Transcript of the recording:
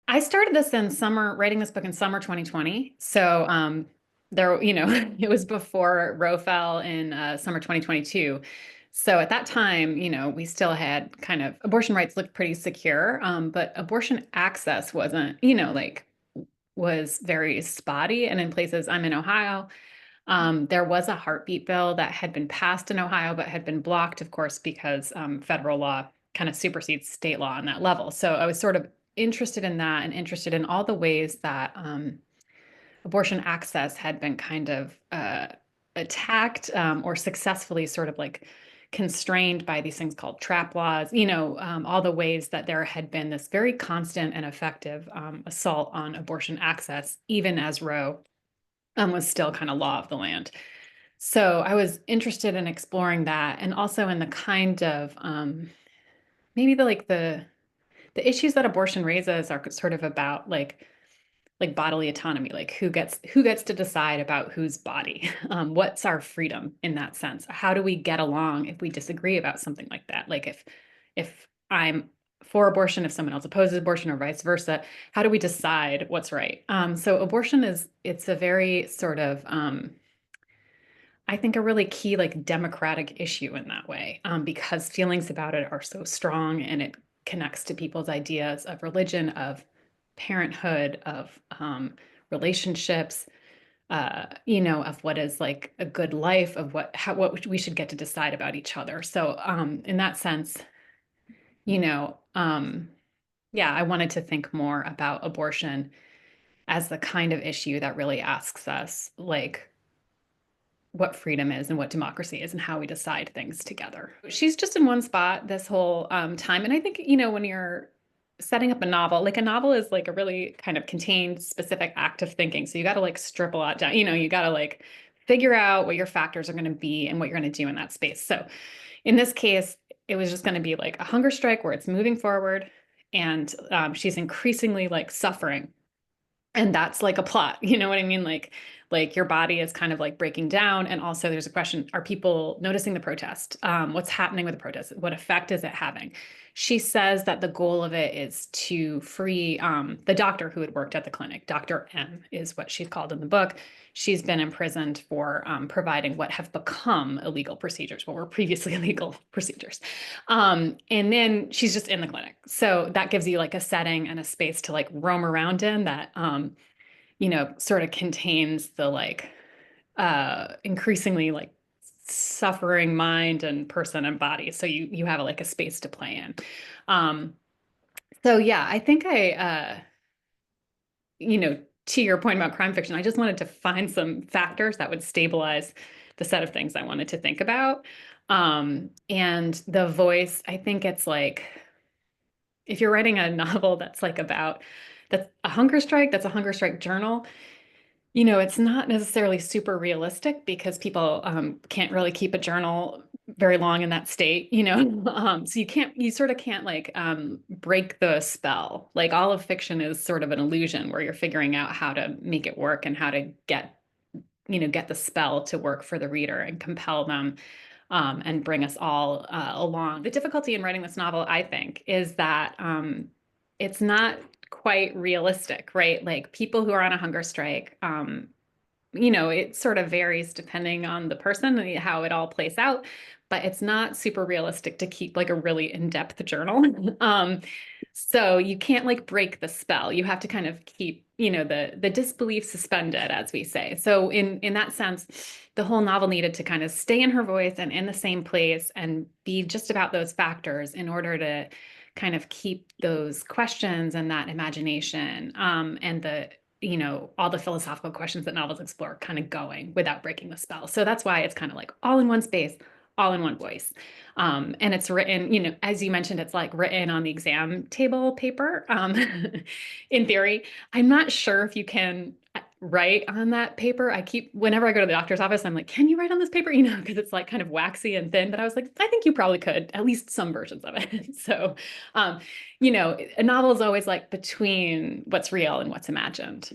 I started this in writing this book in summer 2020. So there, it was before Roe fell in summer 2022. So at that time, we still had kind of abortion rights looked pretty secure, but abortion access wasn't, was very spotty. And in places, I'm in Ohio, there was a heartbeat bill that had been passed in Ohio, but had been blocked, of course, because federal law kind of supersedes state law on that level. So I was sort of interested in that and interested in all the ways that abortion access had been kind of attacked or successfully sort of like constrained by these things called trap laws, all the ways that there had been this very constant and effective assault on abortion access, even as Roe was still kind of law of the land. So I was interested in exploring that and also in the kind of maybe the issues that abortion raises are sort of about like bodily autonomy, like who gets to decide about whose body. What's our freedom in that sense? How do we get along if we disagree about something like that? Like if I'm for abortion, if someone else opposes abortion or vice versa, how do we decide what's right? So abortion it's a very sort of I think a really key like democratic issue in that way, because feelings about it are so strong and it connects to people's ideas of religion, of parenthood, of relationships, of what is like a good life, of what we should get to decide about each other. So in that sense, you know, um, yeah, I wanted to think more about abortion as the kind of issue that really asks us like what freedom is and what democracy is and how we decide things together. She's just in one spot this whole time. And I think, when you're setting up a novel, like a novel is like a really kind of contained, specific act of thinking. So you got to like strip a lot down, you got to like figure out what your factors are going to be and what you're going to do in that space. So in this case, it was just going to be like a hunger strike where it's moving forward and she's increasingly like suffering, and that's like a plot. You know what I mean? Like your body is kind of like breaking down, and also there's a question: are people noticing the protest? What's happening with the protest? What effect is it having? She says that the goal of it is to free the doctor who had worked at the clinic. Dr. M is what she's called in the book. She's been imprisoned for providing what have become illegal procedures, what were previously illegal procedures. And then she's just in the clinic. So that gives you like a setting and a space to like roam around in that, sort of contains the like increasingly like suffering mind and person and body. So you have like a space to play in. Um, so yeah, I think you know, to your point about crime fiction, I just wanted to find some factors that would stabilize the set of things I wanted to think about. And the voice, I think it's like if you're writing a novel that's like about that's a hunger strike, that's a hunger strike journal, it's not necessarily super realistic because people can't really keep a journal very long in that state, so you sort of can't like break the spell. Like all of fiction is sort of an illusion where you're figuring out how to make it work and how to get the spell to work for the reader and compel them and bring us all along. The difficulty in writing this novel, I think, is that it's not quite realistic, right? Like people who are on a hunger strike, it sort of varies depending on the person and how it all plays out, but it's not super realistic to keep like a really in-depth journal. So you can't like break the spell. You have to kind of keep, the disbelief suspended, as we say. So in that sense, the whole novel needed to kind of stay in her voice and in the same place and be just about those factors in order to kind of keep those questions and that imagination and all the philosophical questions that novels explore kind of going without breaking the spell. So that's why it's kind of like all in one space, all in one voice. And it's written, as you mentioned, it's like written on the exam table paper. In theory, I'm not sure if you can write on that paper. Whenever I go to the doctor's office, I'm like, can you write on this paper? Because it's like kind of waxy and thin. But I was like, I think you probably could, at least some versions of it. So, a novel is always like between what's real and what's imagined.